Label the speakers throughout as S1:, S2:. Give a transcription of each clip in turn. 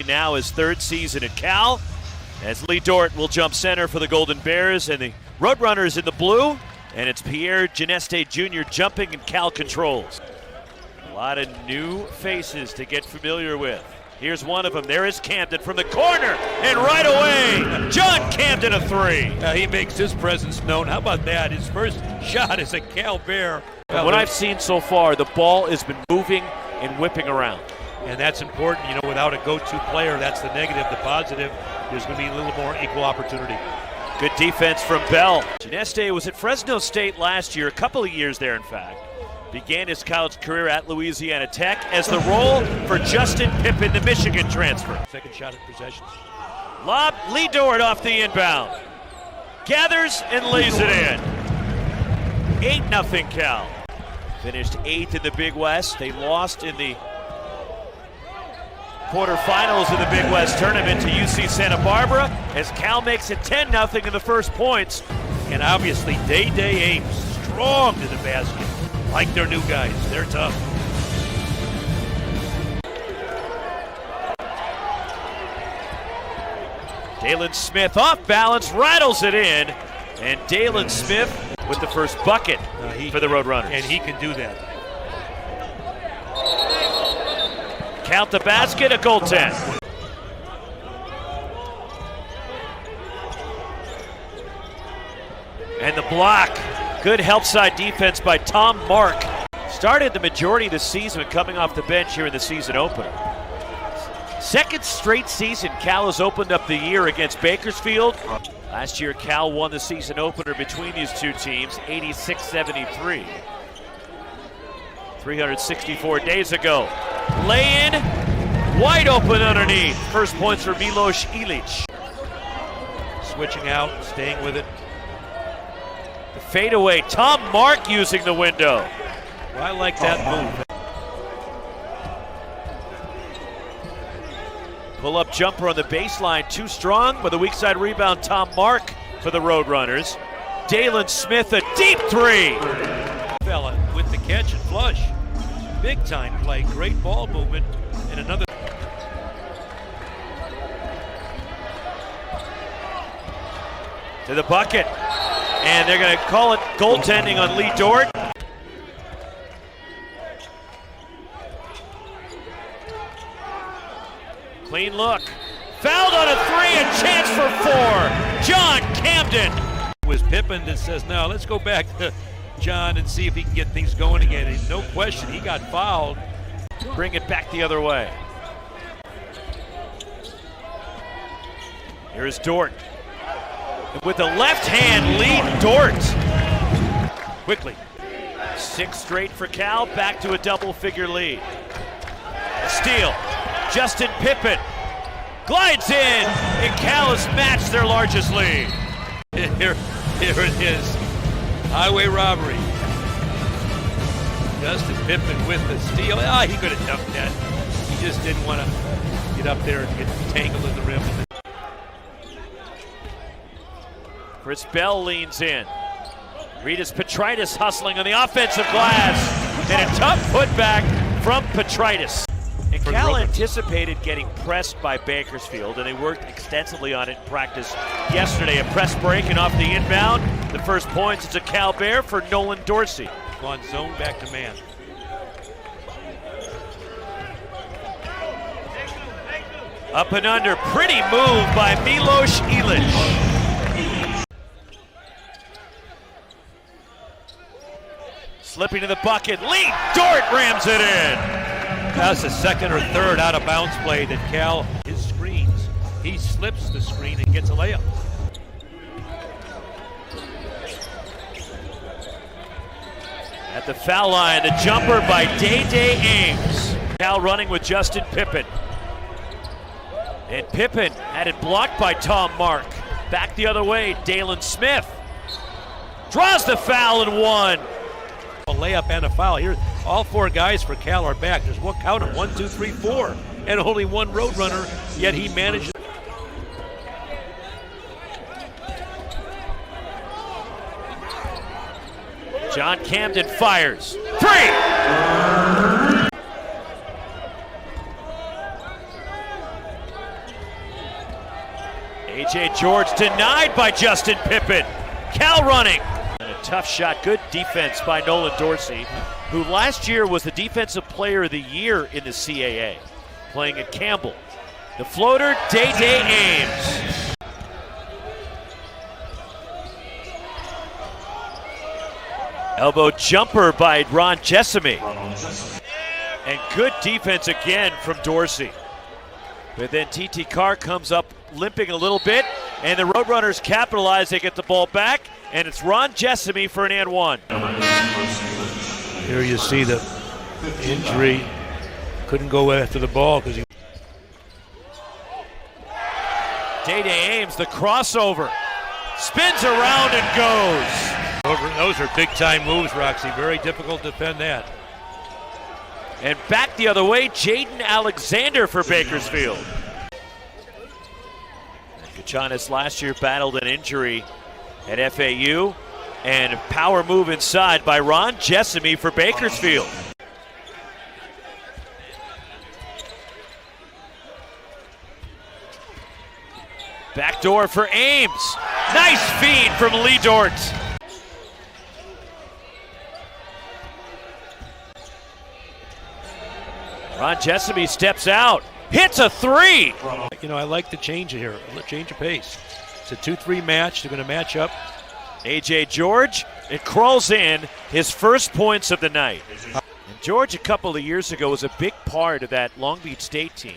S1: now his third season at Cal, as Lee Dort will jump center for the Golden Bears, and the Roadrunners in the blue, and it's Pierre Geneste Jr. jumping and Cal controls. A lot of new faces to get familiar with. Here's one of them. There is Camden from the corner, and right away, John Camden a three.
S2: He makes his presence known. How about that? His first shot is a Cal Bear.
S1: What I've seen so far, the ball has been moving and whipping around.
S2: And that's important, you know, without a go-to player, that's the negative. The positive, there's going to be a little more equal opportunity.
S1: Good defense from Bell. Geneste was at Fresno State last year, a couple of years there in fact. Began his college career at Louisiana Tech as the role for Justin Pippen, the Michigan transfer.
S2: Second shot at possession.
S1: Lob, Lee Dort off the inbound. Gathers and lays it in. 8-0 Cal. Finished 8th in the Big West. They lost in the quarterfinals of the Big West tournament to UC Santa Barbara as Cal makes it 10-0 in the first points.
S2: And obviously Dai Dai Ames strong to the basket. Like their new guys, they're tough.
S1: Dailiin Smith off balance, rattles it in, and Dailiin Smith with the first bucket for the Roadrunners.
S2: And he can do that.
S1: Count the basket, a goaltend. And the block. Good help side defense by Tom Mark. Started the majority of the season coming off the bench here in the season opener. Second straight season Cal has opened up the year against Bakersfield. Last year Cal won the season opener between these two teams, 86-73. 364 days ago. Lay in, wide open underneath. First points for Milos Ilic.
S2: Switching out, staying with it.
S1: The fadeaway, Tom Mark using the window.
S2: Well, I like that move.
S1: Pull-up jumper on the baseline, too strong, but the weak side rebound, Tom Mark for the Roadrunners. Dailiin Smith, a deep three.
S2: Fella with the catch and flush. Big time play, great ball movement, and another.
S1: To the bucket, and they're going to call it goaltending on Lee Dort. Clean look, fouled on a three, a chance for four. John Camden.
S2: It was Pippen that says, no, let's go back to John and see if he can get things going again. And no question, he got fouled.
S1: Bring it back the other way. Here's Dort. With the left hand lead, Dort. Quickly. 6 straight for Cal, back to a double-figure lead. A steal. Justin Pippen glides in, and Cal has matched their largest lead.
S2: Here it is. Highway robbery. Justin Pippen with the steal. He could have dumped that. He just didn't want to get up there and get tangled in the rim.
S1: Chris Bell leans in. Ritas Petritis hustling on the offensive glass. And a tough putback from Petritis. And Cal anticipated getting pressed by Bakersfield, and they worked extensively on it in practice yesterday. A press break and off the inbound. The first points, it's a Cal Bear for Nolan Dorsey.
S2: On zone, back to man.
S1: Up and under, pretty move by Milos Ilic. Slipping to the bucket, Lee Dort rams it in.
S2: That's the second or third out of bounds play that Cal, his screens, he slips the screen and gets a layup.
S1: At the foul line, the jumper by Dai Dai Ames. Cal running with Justin Pippen. And Pippen had it blocked by Tom Mark. Back the other way, Dailiin Smith. Draws the foul and one.
S2: A layup and a foul. Here, all 4 guys for Cal are back. There's one count of 1, 2, 3, 4. And only one Roadrunner, yet he managed.
S1: John Camden fires. 3! A.J. George denied by Justin Pippen. Cal running. And a tough shot. Good defense by Nolan Dorsey, who last year was the Defensive Player of the Year in the CAA, playing at Campbell. The floater, Dai Dai Ames. Elbow jumper by Jessamy. And good defense again from Dorsey. But then T.T. Carr comes up limping a little bit, and the Roadrunners capitalize. They get the ball back, and it's Jessamy for an and one.
S2: Here you see the injury. Couldn't go after the ball because he...
S1: Dai Dai Ames, the crossover. Spins around and goes.
S2: Those are big-time moves, Roxy. Very difficult to defend that.
S1: And back the other way, Jaden Alexander for Bakersfield. Kachanis last year battled an injury at FAU, and a power move inside by Jessamy for Bakersfield. Backdoor for Ames. Nice feed from Dort. Jessamy steps out, hits a three.
S2: You know, I like the change here, change of pace. It's a 2-3 match. They're going to match up.
S1: A.J. George, it crawls in his first points of the night. And George, a couple of years ago, was a big part of that Long Beach State team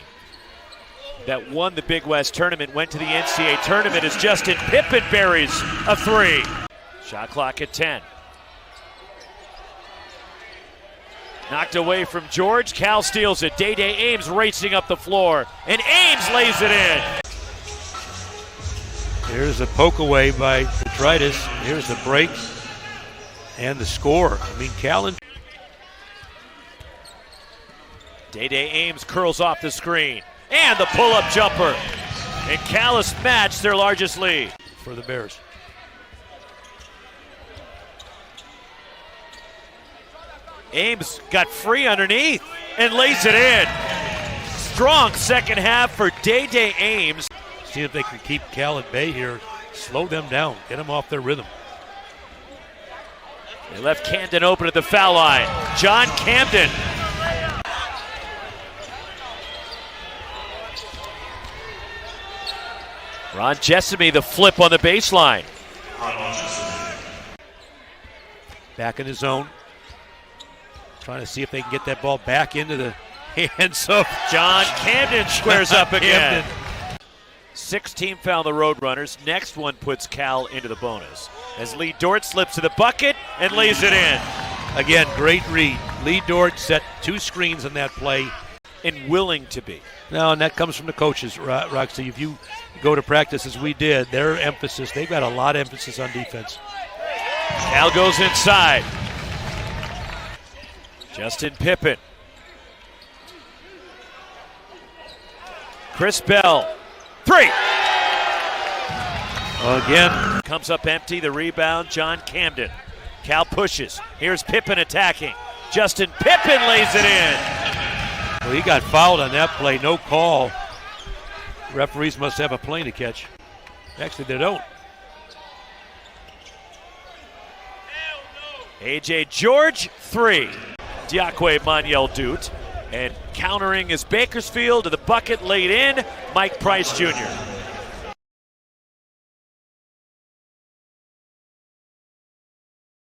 S1: that won the Big West tournament, went to the NCAA tournament as Justin Pippen buries a three. Shot clock at 10. Knocked away from George. Cal steals it. Dai Dai Ames racing up the floor, and Ames lays it in.
S2: Here's a poke away by Petritis. Here's the break and the score. I mean, Cal and...
S1: Dai Dai Ames curls off the screen, and the pull-up jumper. And Cal has matched their largest lead.
S2: For the Bears.
S1: Ames got free underneath and lays it in. Strong second half for Dai Dai Ames.
S2: See if they can keep Cal at bay here. Slow them down. Get them off their rhythm.
S1: They left Camden open at the foul line. John Camden. Jessamy, the flip on the baseline.
S2: Back in his zone. Trying to see if they can get that ball back into the hands of
S1: John Camden squares up again. 6-team foul the Roadrunners. Next one puts Cal into the bonus as Dort slips to the bucket and lays it in.
S2: Again, great read. Dort set 2 screens on that play.
S1: And willing to be.
S2: No, and that comes from the coaches, Roxy. If you go to practice as we did, their emphasis, they've got a lot of emphasis on defense.
S1: Cal goes inside. Justin Pippen. Chris Bell. 3.
S2: Again.
S1: Comes up empty. The rebound, John Camden. Cal pushes. Here's Pippen attacking. Justin Pippen lays it in.
S2: Well, he got fouled on that play. No call. Referees must have a plane to catch. Actually, they don't.
S1: A.J. George, 3. Diakwe Manuel Dute, and countering is Bakersfield to the bucket laid in, Mike Price Jr.